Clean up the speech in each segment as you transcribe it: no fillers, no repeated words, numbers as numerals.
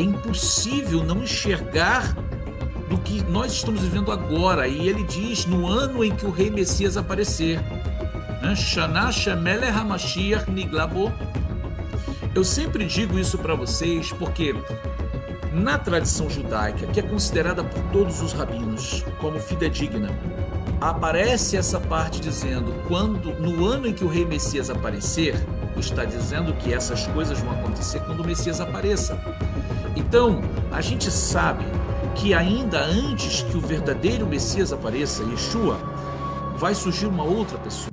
é impossível não enxergar do que nós estamos vivendo agora. E ele diz, no ano em que o rei Messias aparecer, né? Shana Shemelech HaMashiach Niglabo. Eu sempre digo isso para vocês porque na tradição judaica, que é considerada por todos os rabinos como fidedigna, aparece essa parte dizendo, quando no ano em que o rei Messias aparecer, está dizendo que essas coisas vão acontecer quando o Messias apareça. Então, a gente sabe que ainda antes que o verdadeiro Messias apareça, Yeshua, vai surgir uma outra pessoa.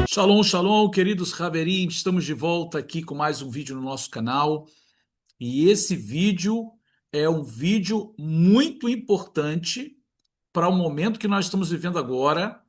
Shalom, shalom, queridos Haverim, estamos de volta aqui com mais um vídeo no nosso canal. E esse vídeo é um vídeo muito importante para o momento que nós estamos vivendo agora.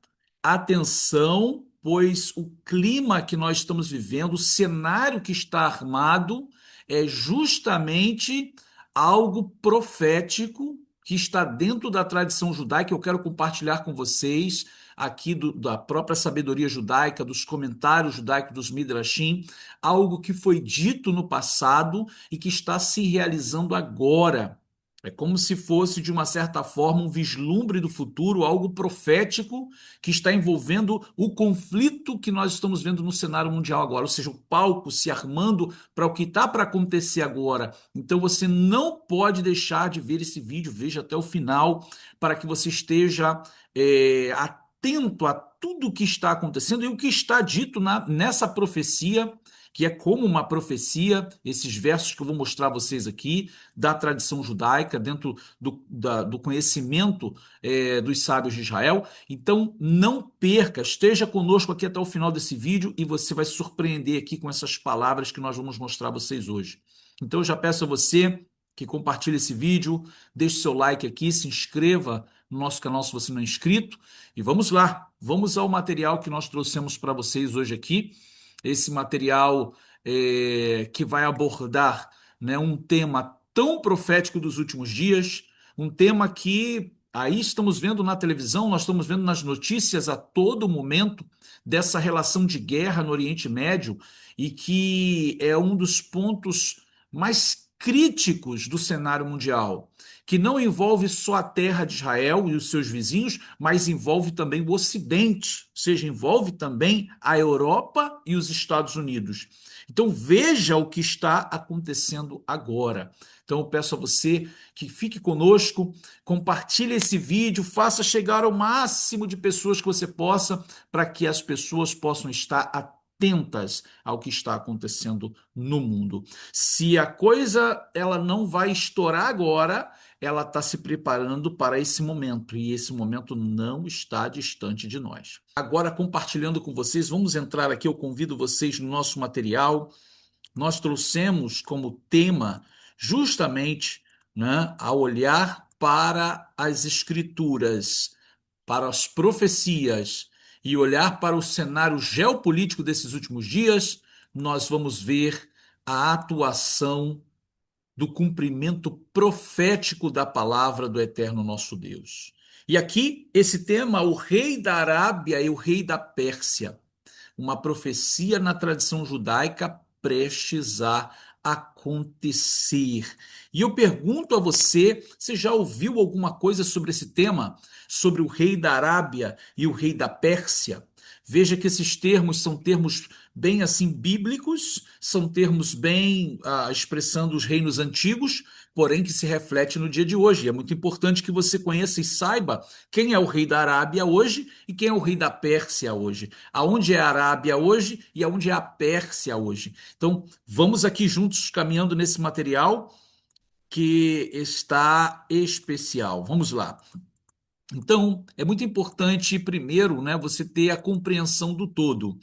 Atenção, pois o clima que nós estamos vivendo, o cenário que está armado, é justamente algo profético que está dentro da tradição judaica. Eu quero compartilhar com vocês aqui da própria sabedoria judaica, dos comentários judaicos, dos Midrashim, algo que foi dito no passado e que está se realizando agora. É como se fosse, de uma certa forma, um vislumbre do futuro, algo profético que está envolvendo o conflito que nós estamos vendo no cenário mundial agora, ou seja, o palco se armando para o que está para acontecer agora. Então você não pode deixar de ver esse vídeo, veja até o final, para que você esteja atento a tudo o que está acontecendo e o que está dito nessa profecia, que é como uma profecia, esses versos que eu vou mostrar a vocês aqui, da tradição judaica, dentro do conhecimento dos sábios de Israel. Então, não perca, esteja conosco aqui até o final desse vídeo e você vai se surpreender aqui com essas palavras que nós vamos mostrar a vocês hoje. Então, eu já peço a você que compartilhe esse vídeo, deixe seu like aqui, se inscreva no nosso canal se você não é inscrito, e vamos lá, vamos ao material que nós trouxemos para vocês hoje aqui. Esse material que vai abordar, né, um tema tão profético dos últimos dias, um tema que aí estamos vendo na televisão, nós estamos vendo nas notícias a todo momento, dessa relação de guerra no Oriente Médio, e que é um dos pontos mais críticos do cenário mundial, que não envolve só a terra de Israel e os seus vizinhos, mas envolve também o Ocidente, ou seja, envolve também a Europa e os Estados Unidos. Então veja o que está acontecendo agora. Então eu peço a você que fique conosco, compartilhe esse vídeo, faça chegar ao máximo de pessoas que você possa, para que as pessoas possam estar atentas ao que está acontecendo no mundo. Se a coisa ela não vai estourar agora, ela está se preparando para esse momento, e esse momento não está distante de nós. Agora, compartilhando com vocês, vamos entrar aqui, eu convido vocês no nosso material. Nós trouxemos como tema justamente, né, a olhar para as escrituras, para as profecias e olhar para o cenário geopolítico desses últimos dias. Nós vamos ver a atuação do cumprimento profético da palavra do eterno nosso Deus. E aqui, esse tema, o rei da Arábia e o rei da Pérsia, uma profecia na tradição judaica prestes a acontecer. E eu pergunto a você, você já ouviu alguma coisa sobre esse tema? Sobre o rei da Arábia e o rei da Pérsia? Veja que esses termos são termos bem assim bíblicos, são termos bem expressando os reinos antigos, porém que se reflete no dia de hoje. É muito importante que você conheça e saiba quem é o rei da Arábia hoje e quem é o rei da Pérsia hoje. Aonde é a Arábia hoje e aonde é a Pérsia hoje. Então, vamos aqui juntos caminhando nesse material que está especial. Vamos lá. Então, é muito importante, primeiro, né, você ter a compreensão do todo.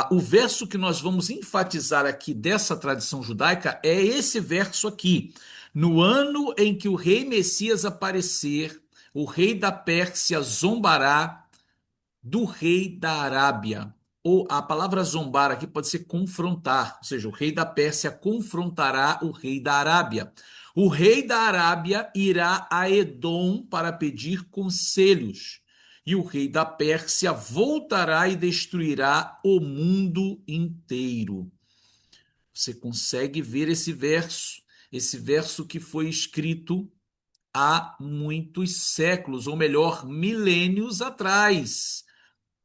O verso que nós vamos enfatizar aqui dessa tradição judaica é esse verso aqui. No ano em que o rei Messias aparecer, o rei da Pérsia zombará do rei da Arábia. Ou a palavra zombar aqui pode ser confrontar, ou seja, o rei da Pérsia confrontará o rei da Arábia. O rei da Arábia irá a Edom para pedir conselhos, e o rei da Pérsia voltará e destruirá o mundo inteiro. Você consegue ver esse verso que foi escrito há muitos séculos, ou melhor, milênios atrás.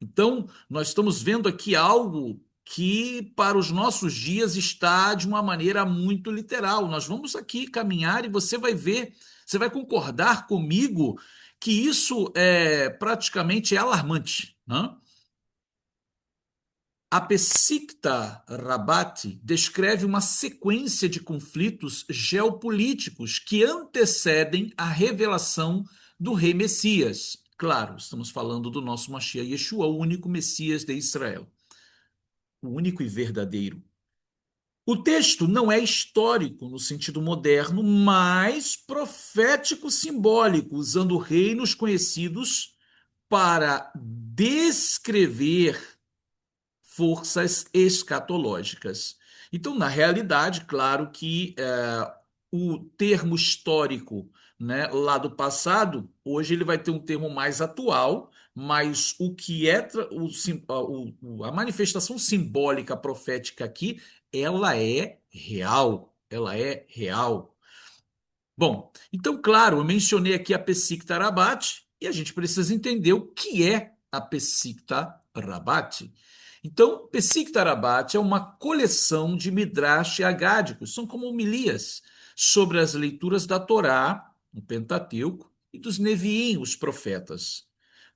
Então, nós estamos vendo aqui algo que para os nossos dias está de uma maneira muito literal. Nós vamos aqui caminhar e você vai ver, você vai concordar comigo que isso é praticamente alarmante, né? A Besikta Rabat descreve uma sequência de conflitos geopolíticos que antecedem a revelação do rei Messias. Claro, estamos falando do nosso Mashiach Yeshua, o único Messias de Israel, o único e verdadeiro. O texto não é histórico no sentido moderno, mas profético simbólico, usando reinos conhecidos para descrever forças escatológicas. Então, na realidade, claro que o termo histórico, né, lá do passado, hoje ele vai ter um termo mais atual, mas o que é a manifestação simbólica profética aqui, ela é real, ela é real. Bom, então, claro, eu mencionei aqui a Pessikta Rabat e a gente precisa entender o que é a Pessikta Rabat. Então, Pessikta Rabat é uma coleção de midrash agádicos, são como homilias sobre as leituras da Torá, o Pentateuco, e dos Neviim, os profetas.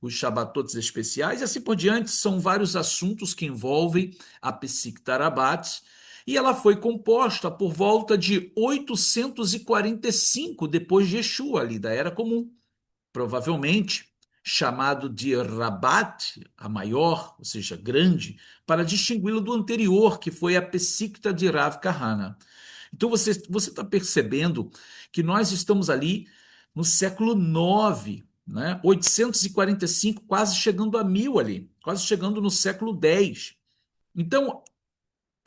Os Shabatotes especiais e assim por diante, são vários assuntos que envolvem a Pessikta Rabat, e ela foi composta por volta de 845 depois de Yeshua, ali da Era Comum, provavelmente chamado de Rabat, a maior, ou seja, grande, para distingui-lo do anterior, que foi a Pessikta de Rav Kahana. Então você está percebendo que nós estamos ali no século IX, né? 845, quase chegando a 1000 ali, quase chegando no século X. Então,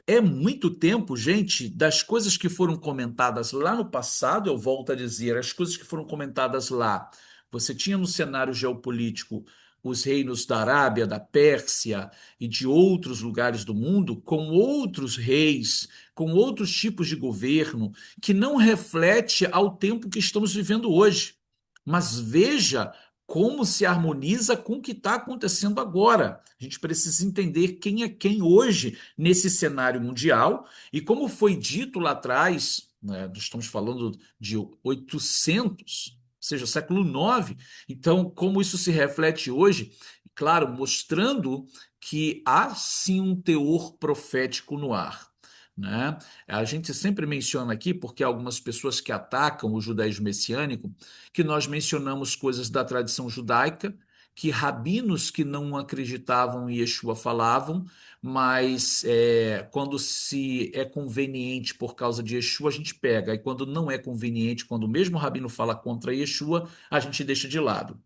é muito tempo, gente, das coisas que foram comentadas lá no passado, eu volto a dizer, as coisas que foram comentadas lá. Você tinha no cenário geopolítico os reinos da Arábia, da Pérsia e de outros lugares do mundo, com outros reis, com outros tipos de governo, que não reflete ao tempo que estamos vivendo hoje. Mas veja como se harmoniza com o que está acontecendo agora. A gente precisa entender quem é quem hoje nesse cenário mundial, e como foi dito lá atrás, né, nós estamos falando de 800, ou seja, século IX, então como isso se reflete hoje, claro, mostrando que há sim um teor profético no ar. Né? A gente sempre menciona aqui, porque há algumas pessoas que atacam o judaísmo messiânico, que nós mencionamos coisas da tradição judaica, que rabinos que não acreditavam em Yeshua falavam, mas quando se é conveniente por causa de Yeshua, a gente pega, e quando não é conveniente, quando o mesmo rabino fala contra Yeshua, a gente deixa de lado.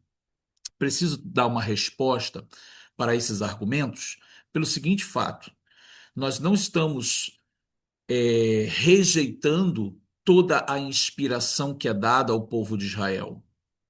Preciso dar uma resposta para esses argumentos pelo seguinte fato: nós não estamos rejeitando toda a inspiração que é dada ao povo de Israel.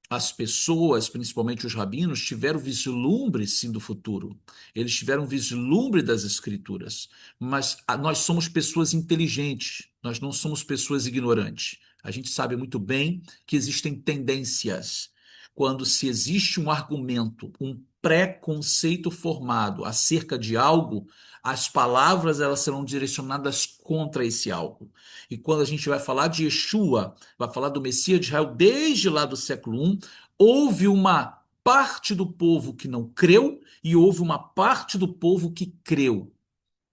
As pessoas, principalmente os rabinos, tiveram vislumbre, sim, do futuro. Eles tiveram vislumbre das escrituras. Mas nós somos pessoas inteligentes, nós não somos pessoas ignorantes. A gente sabe muito bem que existem tendências. Quando se existe um argumento, um preconceito formado acerca de algo, as palavras elas serão direcionadas contra esse algo. E quando a gente vai falar de Yeshua, vai falar do Messias de Israel desde lá do século I, houve uma parte do povo que não creu e houve uma parte do povo que creu.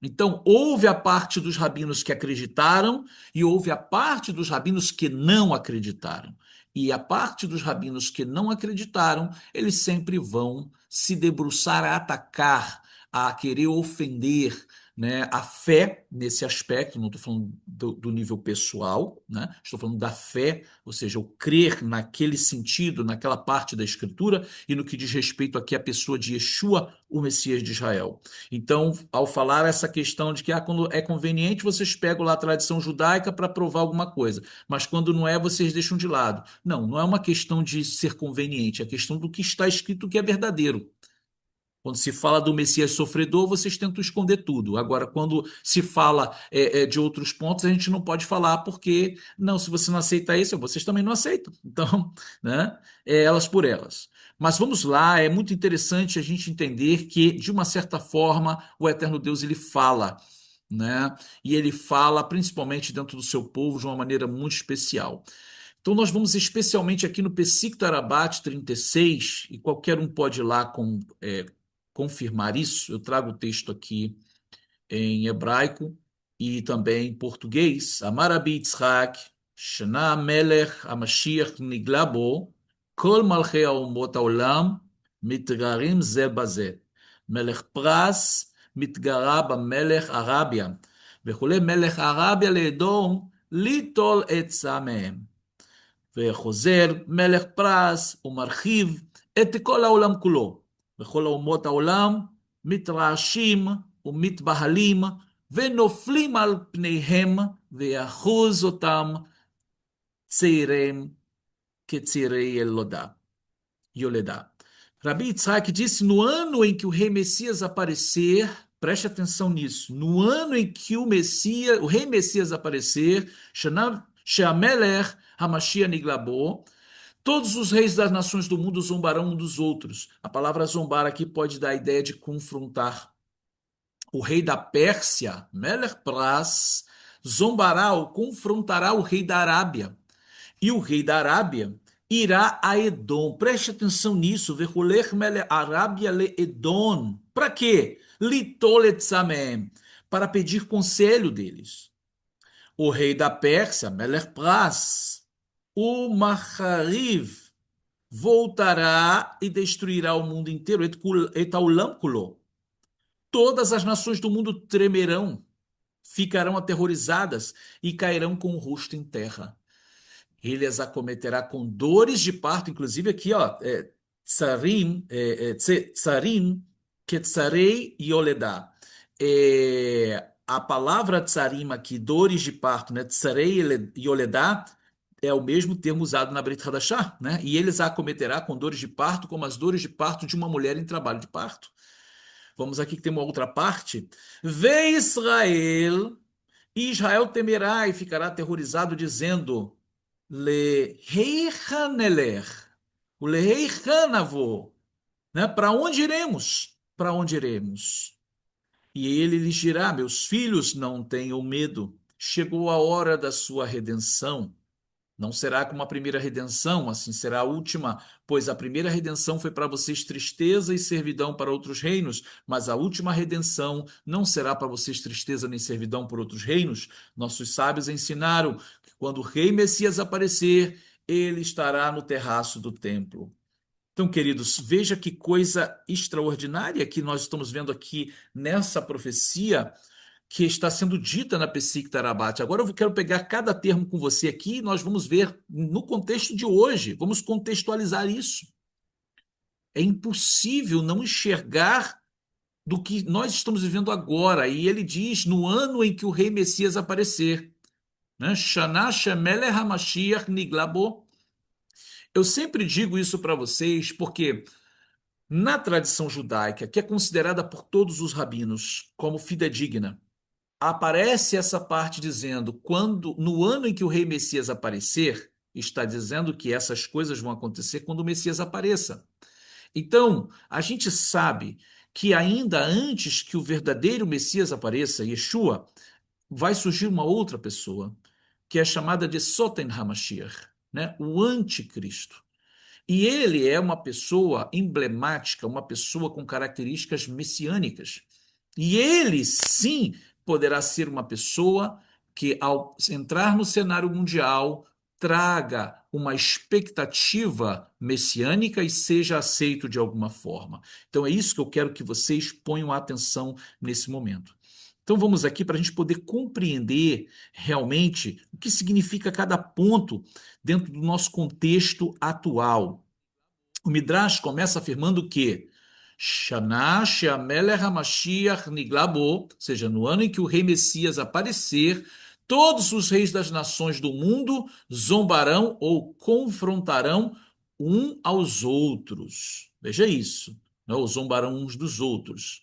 Então, houve a parte dos rabinos que acreditaram e houve a parte dos rabinos que não acreditaram. E a parte dos rabinos que não acreditaram, eles sempre vão se debruçar a atacar, a querer ofender, né, a fé nesse aspecto, não estou falando do nível pessoal, né, estou falando da fé, ou seja, o crer naquele sentido, naquela parte da Escritura e no que diz respeito aqui à pessoa de Yeshua, o Messias de Israel. Então, ao falar essa questão de que quando é conveniente, vocês pegam lá a tradição judaica para provar alguma coisa, mas quando não é, vocês deixam de lado. Não, não é uma questão de ser conveniente, é questão do que está escrito que é verdadeiro. Quando se fala do Messias sofredor, vocês tentam esconder tudo. Agora, quando se fala de outros pontos, a gente não pode falar, porque, não, se você não aceita isso, vocês também não aceitam. Então, né, é elas por elas. Mas vamos lá, é muito interessante a gente entender que, de uma certa forma, o Eterno Deus ele fala, né? E ele fala principalmente dentro do seu povo de uma maneira muito especial. Então, nós vamos especialmente aqui no Pesic Tarabat 36, e qualquer um pode ir lá confirmar isso. Eu trago o texto aqui em hebraico e também em português. Amar Rabi Yitzhak, Shana Melech HaMashiach Niglabo, Kol Malchei Haomot Haolam, Mitgarim Ze Baze. Melech Pras, מתגרה במלך ערביה, וכולי מלך ערביה לאדום, ליטול עצה מהם. וחוזר מלך פרס ומרחיב את כל העולם כולו, וכל אומות העולם מתרעשים ומתבהלים ונופלים על פניהם ויאחוז אותם צעירים כצעירי יולדה. Rabi Yitzhak disse: no ano em que o rei Messias aparecer, preste atenção nisso, no ano em que o rei Messias aparecer, Sheamelech Hamashiach Niglabo, todos os reis das nações do mundo zombarão um dos outros. A palavra zombar aqui pode dar a ideia de confrontar. O rei da Pérsia, Melech Pras, zombará ou confrontará o rei da Arábia. E o rei da Arábia irá a Edom. Preste atenção nisso. Vehuler Melech Arábia le Edom. Para quê? Litolet Samem. Para pedir conselho deles. O rei da Pérsia, Melech Pras, o Mahariv, voltará e destruirá o mundo inteiro. Etaulam kuló. Todas as nações do mundo tremerão, ficarão aterrorizadas e cairão com o rosto em terra. Ele as acometerá com dores de parto, inclusive aqui, ó, tsarim, ketzarei yoledá. A palavra tsarim aqui, dores de parto, né, tsarei yoledá, é o mesmo termo usado na Brit Hadashah, né? E eles a acometerá com dores de parto, como as dores de parto de uma mulher em trabalho de parto. Vamos aqui que tem uma outra parte. Vê Israel, e Israel temerá e ficará aterrorizado, dizendo: Lehechaneler, o Lehechanavo, né? Para onde iremos? Para onde iremos? E ele lhes dirá: meus filhos, não tenham medo, chegou a hora da sua redenção. Não será como a primeira redenção, assim será a última, pois a primeira redenção foi para vocês tristeza e servidão para outros reinos, mas a última redenção não será para vocês tristeza nem servidão por outros reinos. Nossos sábios ensinaram que quando o rei Messias aparecer, ele estará no terraço do templo. Então, queridos, veja que coisa extraordinária que nós estamos vendo aqui nessa profecia que está sendo dita na Pesic Tarabat. Agora eu quero pegar cada termo com você aqui e nós vamos ver no contexto de hoje, vamos contextualizar isso. É impossível não enxergar do que nós estamos vivendo agora. E ele diz, no ano em que o rei Messias aparecer, né? Shana Shemelech HaMashiach Niglabo. Eu sempre digo isso para vocês porque na tradição judaica, que é considerada por todos os rabinos como fidedigna, aparece essa parte dizendo, quando no ano em que o rei Messias aparecer, está dizendo que essas coisas vão acontecer quando o Messias apareça. Então, a gente sabe que ainda antes que o verdadeiro Messias apareça, Yeshua, vai surgir uma outra pessoa, que é chamada de Soten HaMashiach, né? O anticristo. E ele é uma pessoa emblemática, uma pessoa com características messiânicas. E ele, sim, poderá ser uma pessoa que, ao entrar no cenário mundial, traga uma expectativa messiânica e seja aceito de alguma forma. Então, é isso que eu quero que vocês ponham atenção nesse momento. Então vamos aqui para a gente poder compreender realmente o que significa cada ponto dentro do nosso contexto atual. O Midrash começa afirmando que Shana Sheamelech HaMashiach Niglabo, ou seja, no ano em que o rei Messias aparecer, todos os reis das nações do mundo zombarão ou confrontarão um aos outros. Veja isso, né? Ou zombarão uns dos outros.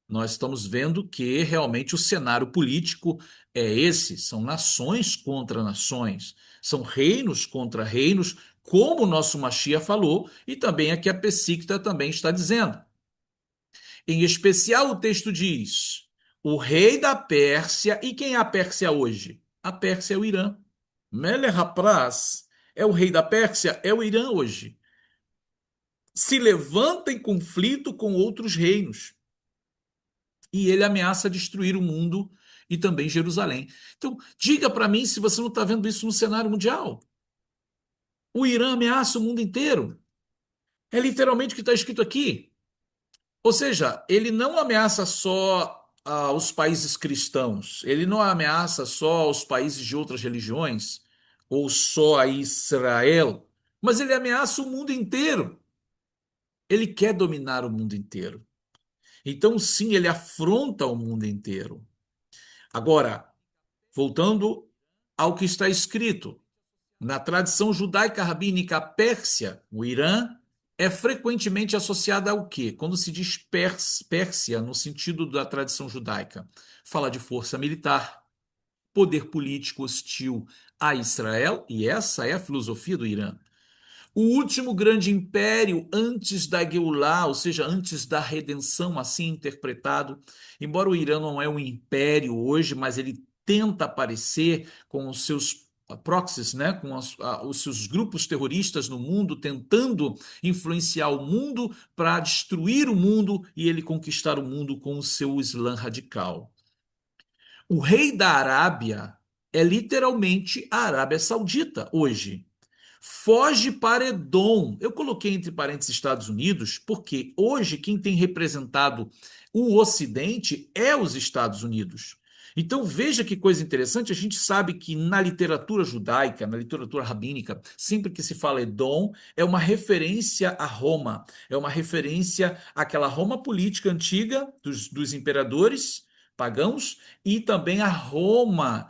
Nós estamos vendo que realmente o cenário político é esse: são nações contra nações, são reinos contra reinos, como o nosso Mashiach falou, e também aqui a Pessíquita também está dizendo. Em especial, o texto diz: o rei da Pérsia, e quem é a Pérsia hoje? A Pérsia é o Irã. Melech HaPras é o rei da Pérsia, é o Irã hoje. Se levanta em conflito com outros reinos. E ele ameaça destruir o mundo e também Jerusalém. Então, diga para mim se você não está vendo isso no cenário mundial. O Irã ameaça o mundo inteiro. É literalmente o que está escrito aqui. Ou seja, ele não ameaça só os países cristãos, ele não ameaça só os países de outras religiões, ou só a Israel, mas ele ameaça o mundo inteiro. Ele quer dominar o mundo inteiro. Então, sim, ele afronta o mundo inteiro. Agora, voltando ao que está escrito, na tradição judaica rabínica, a Pérsia, o Irã, é frequentemente associada ao quê? Quando se diz Pérsia, no sentido da tradição judaica, fala de força militar, poder político hostil a Israel, e essa é a filosofia do Irã. O último grande império antes da Geulah, ou seja, antes da redenção, assim interpretado. Embora o Irã não é um império hoje, mas ele tenta aparecer com os seus proxies, né, com os seus grupos terroristas no mundo, tentando influenciar o mundo para destruir o mundo e ele conquistar o mundo com o seu Islã radical. O rei da Arábia é literalmente a Arábia Saudita hoje. Foge para Edom. Eu coloquei entre parênteses Estados Unidos, porque hoje quem tem representado o Ocidente é os Estados Unidos. Então veja que coisa interessante, a gente sabe que na literatura judaica, na literatura rabínica, sempre que se fala Edom, é uma referência a Roma, é uma referência àquela Roma política antiga dos imperadores pagãos e também a Roma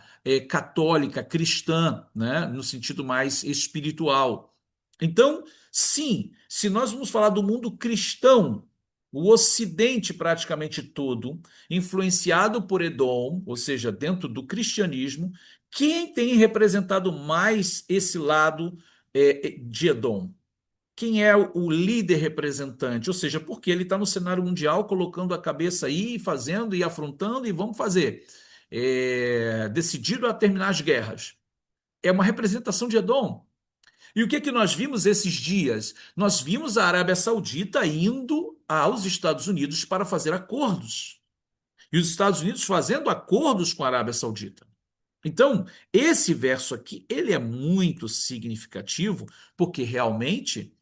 católica, cristã, né, no sentido mais espiritual. Então, sim, se nós vamos falar do mundo cristão, o Ocidente praticamente todo, influenciado por Edom, ou seja, dentro do cristianismo, quem tem representado mais esse lado de Edom? Quem é o líder representante? Ou seja, porque ele está no cenário mundial colocando a cabeça aí, fazendo e afrontando e vamos fazer. Decidido a terminar as guerras. É uma representação de Edom. E o que que nós vimos esses dias? Nós vimos a Arábia Saudita indo aos Estados Unidos para fazer acordos. E os Estados Unidos fazendo acordos com a Arábia Saudita. Então, esse verso aqui, ele é muito significativo, porque realmente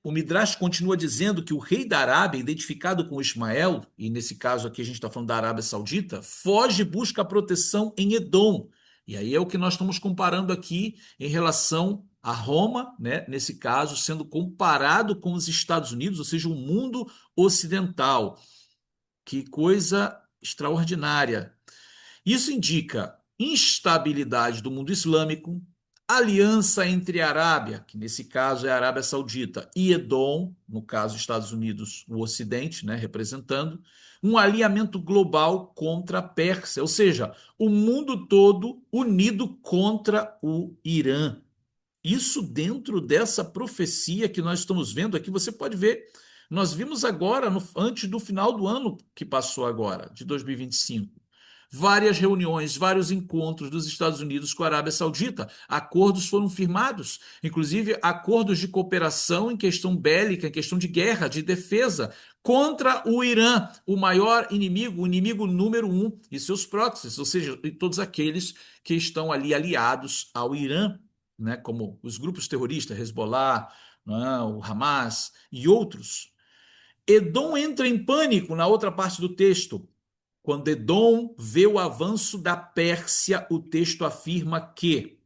o Midrash continua dizendo que o rei da Arábia, identificado com Ismael, e nesse caso aqui a gente está falando da Arábia Saudita, foge e busca proteção em Edom. E aí é o que nós estamos comparando aqui em relação a Roma, né? Nesse caso, sendo comparado com os Estados Unidos, ou seja, o mundo ocidental. Que coisa extraordinária. Isso indica instabilidade do mundo islâmico, aliança entre a Arábia, que nesse caso é a Arábia Saudita, e Edom, no caso Estados Unidos, o Ocidente, né, representando, um alinhamento global contra a Pérsia, ou seja, o mundo todo unido contra o Irã. Isso dentro dessa profecia que nós estamos vendo aqui, você pode ver. Nós vimos agora, antes do final do ano que passou agora, de 2025, várias reuniões, vários encontros dos Estados Unidos com a Arábia Saudita. Acordos foram firmados, inclusive acordos de cooperação em questão bélica, em questão de guerra, de defesa, contra o Irã, o maior inimigo, o inimigo número um, e seus proxies, ou seja, e todos aqueles que estão ali aliados ao Irã, né, como os grupos terroristas, Hezbollah, né, o Hamas e outros. Edom entra em pânico na outra parte do texto. Quando Edom vê o avanço da Pérsia, o texto afirma que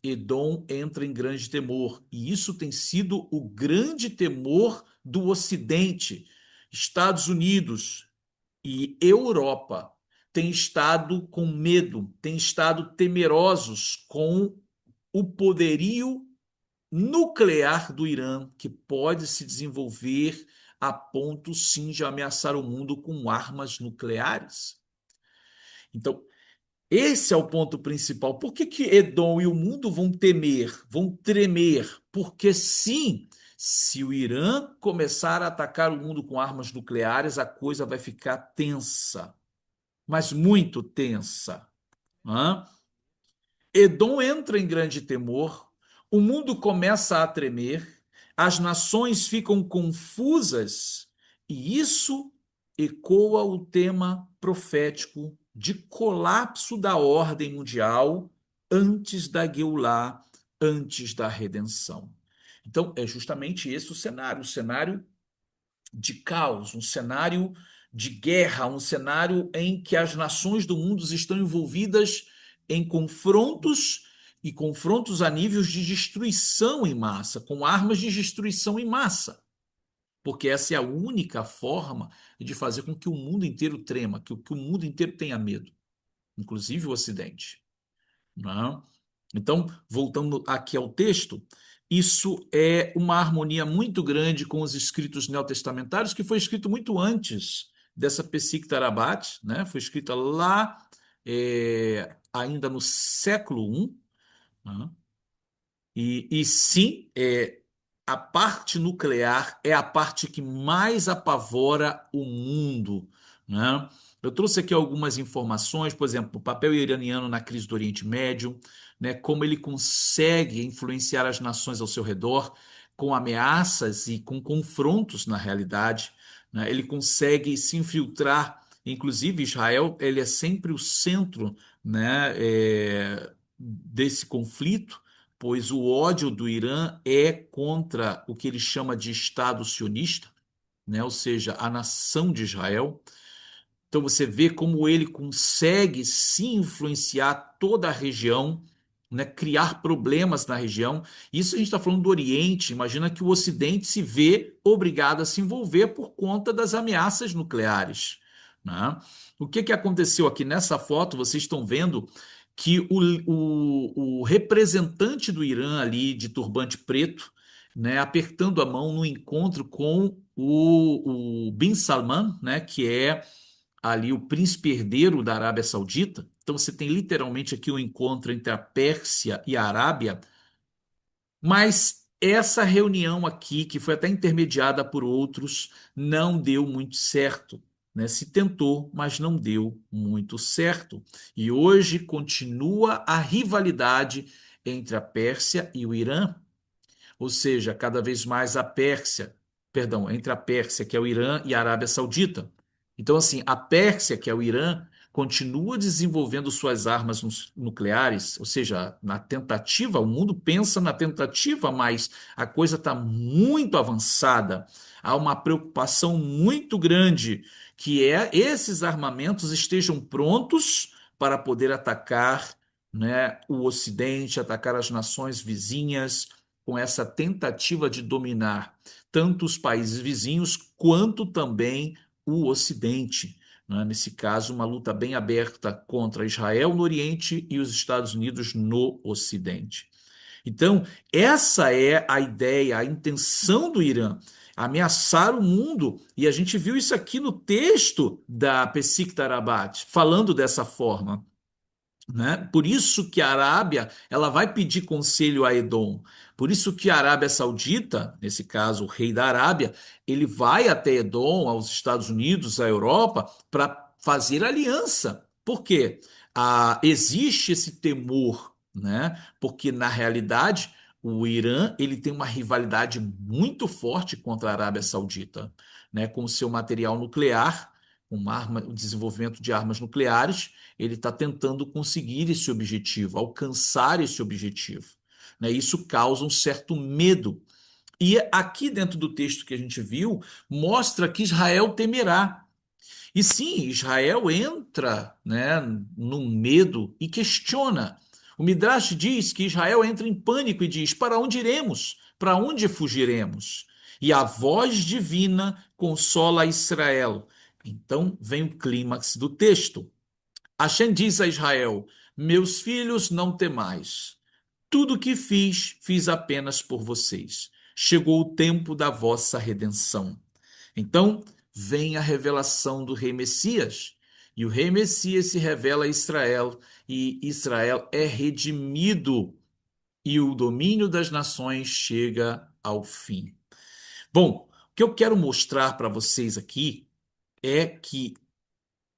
Edom entra em grande temor. E isso tem sido o grande temor do Ocidente. Estados Unidos e Europa têm estado com medo, têm estado temerosos com o poderio nuclear do Irã, que pode se desenvolver a ponto, sim, de ameaçar o mundo com armas nucleares. Então, esse é o ponto principal. Por que que Edom e o mundo vão temer, vão tremer? Porque sim, se o Irã começar a atacar o mundo com armas nucleares, a coisa vai ficar tensa, mas muito tensa. Hã? Edom entra em grande temor, o mundo começa a tremer, as nações ficam confusas, e isso ecoa o tema profético de colapso da ordem mundial antes da Geulah, antes da redenção. Então, é justamente esse o cenário de caos, um cenário de guerra, um cenário em que as nações do mundo estão envolvidas em confrontos e confrontos a níveis de destruição em massa, com armas de destruição em massa, porque essa é a única forma de fazer com que o mundo inteiro trema, que o mundo inteiro tenha medo, inclusive o Ocidente. Não é? Então, voltando aqui ao texto, isso é uma harmonia muito grande com os escritos neotestamentários, que foi escrito muito antes dessa Pesíquita Arabat, né? Foi escrita lá ainda no século I, né? E sim, a parte nuclear é a parte que mais apavora o mundo, né? Eu trouxe aqui algumas informações, por exemplo, o papel iraniano na crise do Oriente Médio, né? Como ele consegue influenciar as nações ao seu redor com ameaças e com confrontos na realidade, né? Ele consegue se infiltrar, inclusive Israel, ele é sempre o centro, né? Desse conflito, pois o ódio do Irã é contra o que ele chama de Estado sionista, né? Ou seja, a nação de Israel. Então você vê como ele consegue se influenciar toda a região, né? Criar problemas na região. Isso a gente está falando do Oriente. Imagina que o Ocidente se vê obrigado a se envolver por conta das ameaças nucleares, né? O que que aconteceu aqui nessa foto? Vocês estão vendo que o representante do Irã ali de turbante preto, né, apertando a mão no encontro com o Bin Salman, né, que é ali o príncipe herdeiro da Arábia Saudita. Então você tem literalmente aqui um encontro entre a Pérsia e a Arábia, mas essa reunião aqui, que foi até intermediada por outros, não deu muito certo, né? Se tentou, mas não deu muito certo. E hoje continua a rivalidade entre a Pérsia e o Irã, ou seja, cada vez mais a Pérsia, perdão, entre a Pérsia, que é o Irã, e a Arábia Saudita. Então, assim, a Pérsia, que é o Irã, continua desenvolvendo suas armas nucleares, ou seja, na tentativa, o mundo pensa na tentativa, mas a coisa está muito avançada. Há uma preocupação muito grande que é esses armamentos estejam prontos para poder atacar, né, o Ocidente, atacar as nações vizinhas com essa tentativa de dominar tanto os países vizinhos quanto também o Ocidente. Né? Nesse caso, uma luta bem aberta contra Israel no Oriente e os Estados Unidos no Ocidente. Então, essa é a ideia, a intenção do Irã, ameaçar o mundo, e a gente viu isso aqui no texto da Pesíquita Arabat, falando dessa forma, né? Por isso que a Arábia ela vai pedir conselho a Edom. Por isso que a Arábia Saudita, nesse caso o rei da Arábia, ele vai até Edom, aos Estados Unidos, à Europa, para fazer aliança. Por quê? Existe esse temor, né? Porque na realidade o Irã ele tem uma rivalidade muito forte contra a Arábia Saudita, né? Com o seu material nuclear, o desenvolvimento de armas nucleares, ele está tentando conseguir esse objetivo, alcançar esse objetivo, né? Isso causa um certo medo. E aqui dentro do texto que a gente viu, mostra que Israel temerá. E sim, Israel entra, né, num medo e questiona. O Midrash diz que Israel entra em pânico e diz: para onde iremos? Para onde fugiremos? E a voz divina consola Israel. Então vem o clímax do texto. Hashem diz a Israel: meus filhos, não temais. Tudo o que fiz, fiz apenas por vocês. Chegou o tempo da vossa redenção. Então, vem a revelação do rei Messias. E o rei Messias se revela a Israel, e Israel é redimido, e o domínio das nações chega ao fim. Bom, o que eu quero mostrar para vocês aqui é que,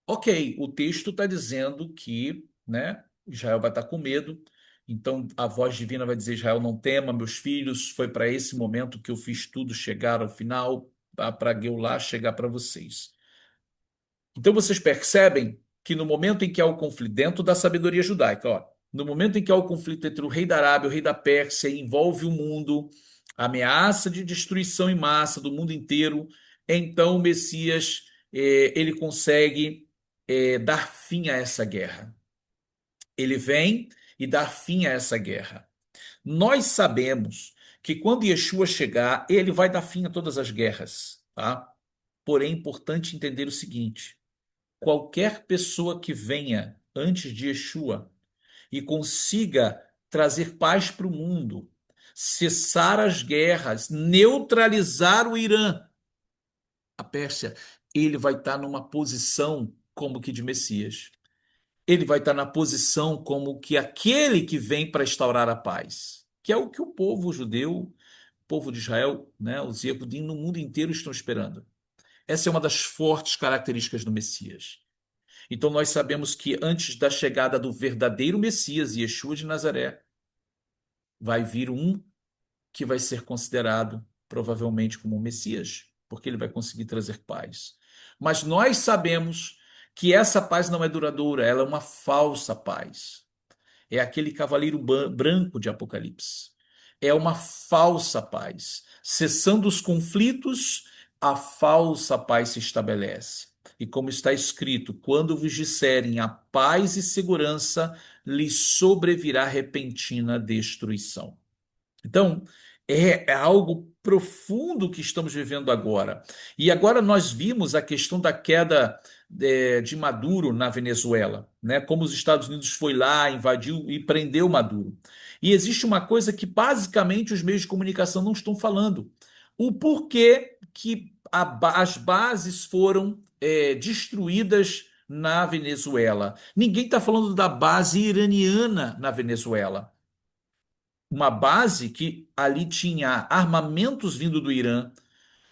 ok, o texto está dizendo que, né, Israel vai estar com medo. Então a voz divina vai dizer: Israel, não tema, meus filhos, foi para esse momento que eu fiz tudo chegar ao final, para Geulah chegar para vocês. Então vocês percebem que no momento em que há o conflito, dentro da sabedoria judaica, ó, no momento em que há o conflito entre o rei da Arábia e o rei da Pérsia, e envolve o mundo, a ameaça de destruição em massa do mundo inteiro, então o Messias, ele consegue dar fim a essa guerra. Ele vem e dá fim a essa guerra. Nós sabemos que quando Yeshua chegar, ele vai dar fim a todas as guerras, tá? Porém, é importante entender o seguinte: qualquer pessoa que venha antes de Yeshua e consiga trazer paz para o mundo, cessar as guerras, neutralizar o Irã, a Pérsia, ele vai estar numa posição como que de Messias. Ele vai estar na posição como que aquele que vem para instaurar a paz, que é o que o povo judeu, o povo de Israel, né, os Yehudim no mundo inteiro estão esperando. Essa é uma das fortes características do Messias. Então nós sabemos que antes da chegada do verdadeiro Messias, Yeshua de Nazaré, vai vir um que vai ser considerado provavelmente como um Messias, porque ele vai conseguir trazer paz. Mas nós sabemos que essa paz não é duradoura, ela é uma falsa paz. É aquele cavaleiro branco de Apocalipse. É uma falsa paz. Cessando os conflitos, a falsa paz se estabelece. E como está escrito, quando vos disserem a paz e segurança, lhes sobrevirá repentina destruição. Então, é algo profundo que estamos vivendo agora. E agora nós vimos a questão da queda de Maduro na Venezuela, né? Como os Estados Unidos foi lá, invadiu e prendeu Maduro. E existe uma coisa que basicamente os meios de comunicação não estão falando: o porquê que as bases foram destruídas na Venezuela. Ninguém está falando da base iraniana na Venezuela, uma base que ali tinha armamentos vindo do Irã,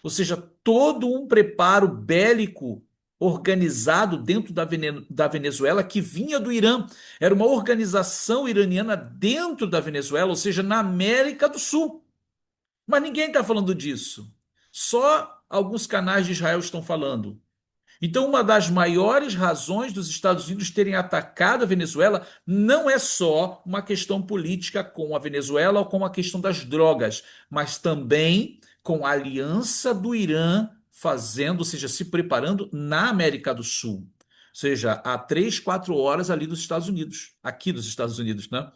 ou seja, todo um preparo bélico organizado dentro da Venezuela que vinha do Irã. Era uma organização iraniana dentro da Venezuela, ou seja, na América do Sul. Mas ninguém está falando disso. Só alguns canais de Israel estão falando. Então, uma das maiores razões dos Estados Unidos terem atacado a Venezuela não é só uma questão política com a Venezuela ou com a questão das drogas, mas também com a aliança do Irã fazendo, ou seja, se preparando na América do Sul. Ou seja, a 3, 4 horas ali dos Estados Unidos, aqui dos Estados Unidos, né?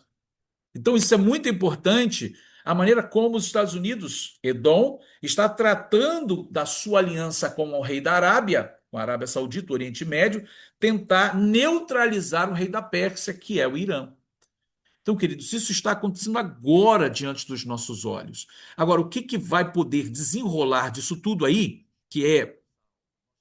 Então, isso é muito importante, a maneira como os Estados Unidos, Edom, está tratando da sua aliança com o rei da Arábia, com a Arábia Saudita, o Oriente Médio, tentar neutralizar o rei da Pérsia, que é o Irã. Então, queridos, isso está acontecendo agora diante dos nossos olhos. Agora, o que que vai poder desenrolar disso tudo aí, que é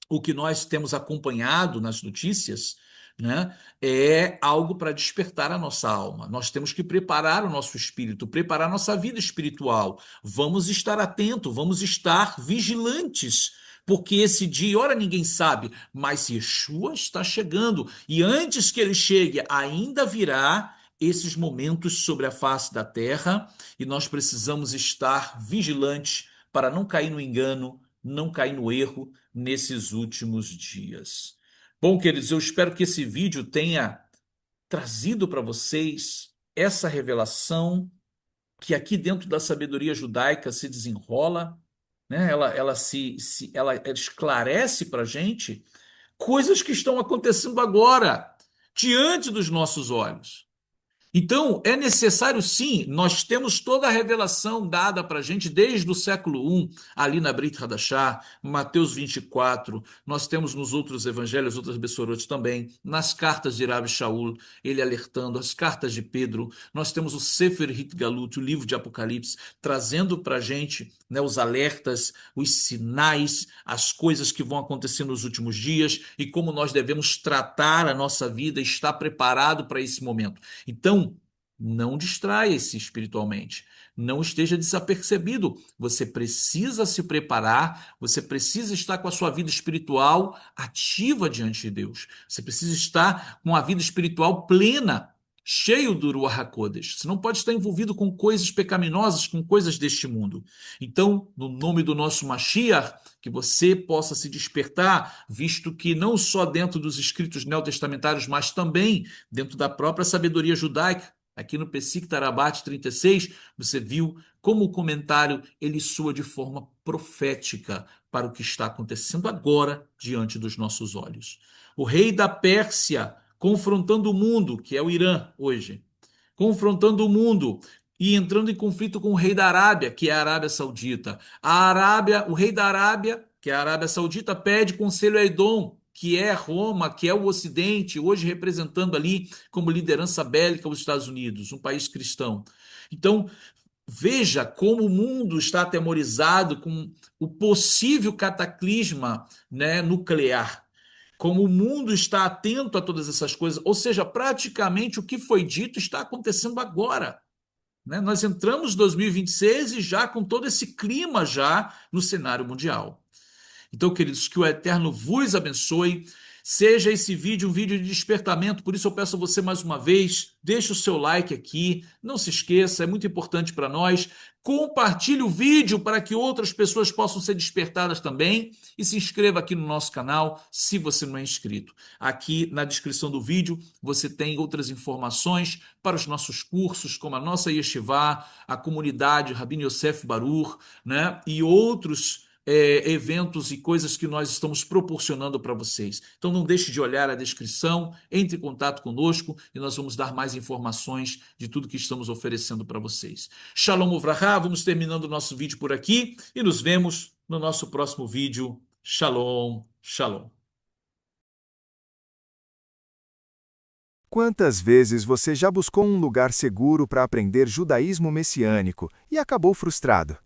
o que nós temos acompanhado nas notícias, né, é algo para despertar a nossa alma. Nós temos que preparar o nosso espírito, preparar a nossa vida espiritual. Vamos estar atentos, vamos estar vigilantes, porque esse dia, ora, ninguém sabe, mas Yeshua está chegando, e antes que ele chegue, ainda virá esses momentos sobre a face da terra, e nós precisamos estar vigilantes para não cair no engano, não cair no erro nesses últimos dias. Bom, queridos, eu espero que esse vídeo tenha trazido para vocês essa revelação que aqui dentro da sabedoria judaica se desenrola, né? Ela esclarece para a gente coisas que estão acontecendo agora, diante dos nossos olhos. Então, é necessário sim, nós temos toda a revelação dada para a gente desde o século I, ali na Brit Hadashah, Mateus 24, nós temos nos outros evangelhos, outras Bessorot também, nas cartas de Rabi Shaul, ele alertando, as cartas de Pedro, nós temos o Sefer Hitgalut, o livro de Apocalipse, trazendo para a gente, né, os alertas, os sinais, as coisas que vão acontecer nos últimos dias e como nós devemos tratar a nossa vida, estar preparado para esse momento. Então, não distraia-se espiritualmente. Não esteja desapercebido. Você precisa se preparar, você precisa estar com a sua vida espiritual ativa diante de Deus. Você precisa estar com a vida espiritual plena, cheio do Ruach HaKodesh. Você não pode estar envolvido com coisas pecaminosas, com coisas deste mundo. Então, no nome do nosso Mashiach, que você possa se despertar, visto que não só dentro dos escritos neotestamentários, mas também dentro da própria sabedoria judaica. Aqui no Pesik Tarabat 36, você viu como o comentário ele soa de forma profética para o que está acontecendo agora diante dos nossos olhos. O rei da Pérsia confrontando o mundo, que é o Irã hoje, confrontando o mundo e entrando em conflito com o rei da Arábia, que é a Arábia Saudita. O rei da Arábia, que é a Arábia Saudita, pede conselho a Edom, que é Roma, que é o Ocidente, hoje representando ali como liderança bélica os Estados Unidos, um país cristão. Então, veja como o mundo está atemorizado com o possível cataclisma, né, nuclear. Como o mundo está atento a todas essas coisas, ou seja, praticamente o que foi dito está acontecendo agora. Né? Nós entramos em 2026 e já com todo esse clima já no cenário mundial. Então, queridos, que o Eterno vos abençoe. Seja esse vídeo um vídeo de despertamento, por isso eu peço a você mais uma vez, deixe o seu like aqui, não se esqueça, é muito importante para nós. Compartilhe o vídeo para que outras pessoas possam ser despertadas também e se inscreva aqui no nosso canal se você não é inscrito. Aqui na descrição do vídeo você tem outras informações para os nossos cursos, como a nossa Yeshivá, a comunidade Rabino Yosef Baruch, né, e outros eventos e coisas que nós estamos proporcionando para vocês. Então não deixe de olhar a descrição, entre em contato conosco e nós vamos dar mais informações de tudo que estamos oferecendo para vocês. Shalom Uvraha, vamos terminando o nosso vídeo por aqui e nos vemos no nosso próximo vídeo. Shalom, shalom. Quantas vezes você já buscou um lugar seguro para aprender judaísmo messiânico e acabou frustrado?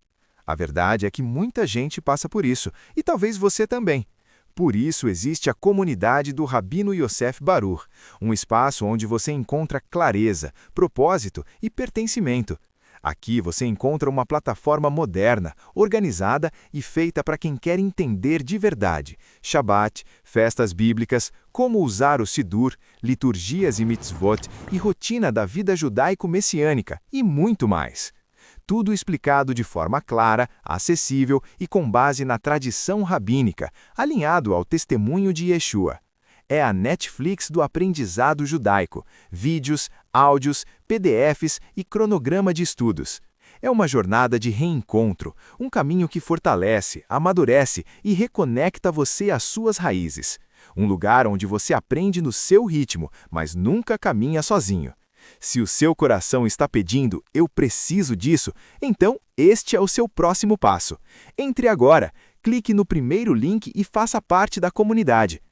A verdade é que muita gente passa por isso, e talvez você também. Por isso existe a comunidade do Rabino Yosef Baruch, um espaço onde você encontra clareza, propósito e pertencimento. Aqui você encontra uma plataforma moderna, organizada e feita para quem quer entender de verdade Shabat, festas bíblicas, como usar o Sidur, liturgias e mitzvot e rotina da vida judaico-messiânica e muito mais. Tudo explicado de forma clara, acessível e com base na tradição rabínica, alinhado ao testemunho de Yeshua. É a Netflix do aprendizado judaico, vídeos, áudios, PDFs e cronograma de estudos. É uma jornada de reencontro, um caminho que fortalece, amadurece e reconecta você às suas raízes. Um lugar onde você aprende no seu ritmo, mas nunca caminha sozinho. Se o seu coração está pedindo, eu preciso disso, então este é o seu próximo passo. Entre agora, clique no primeiro link e faça parte da comunidade.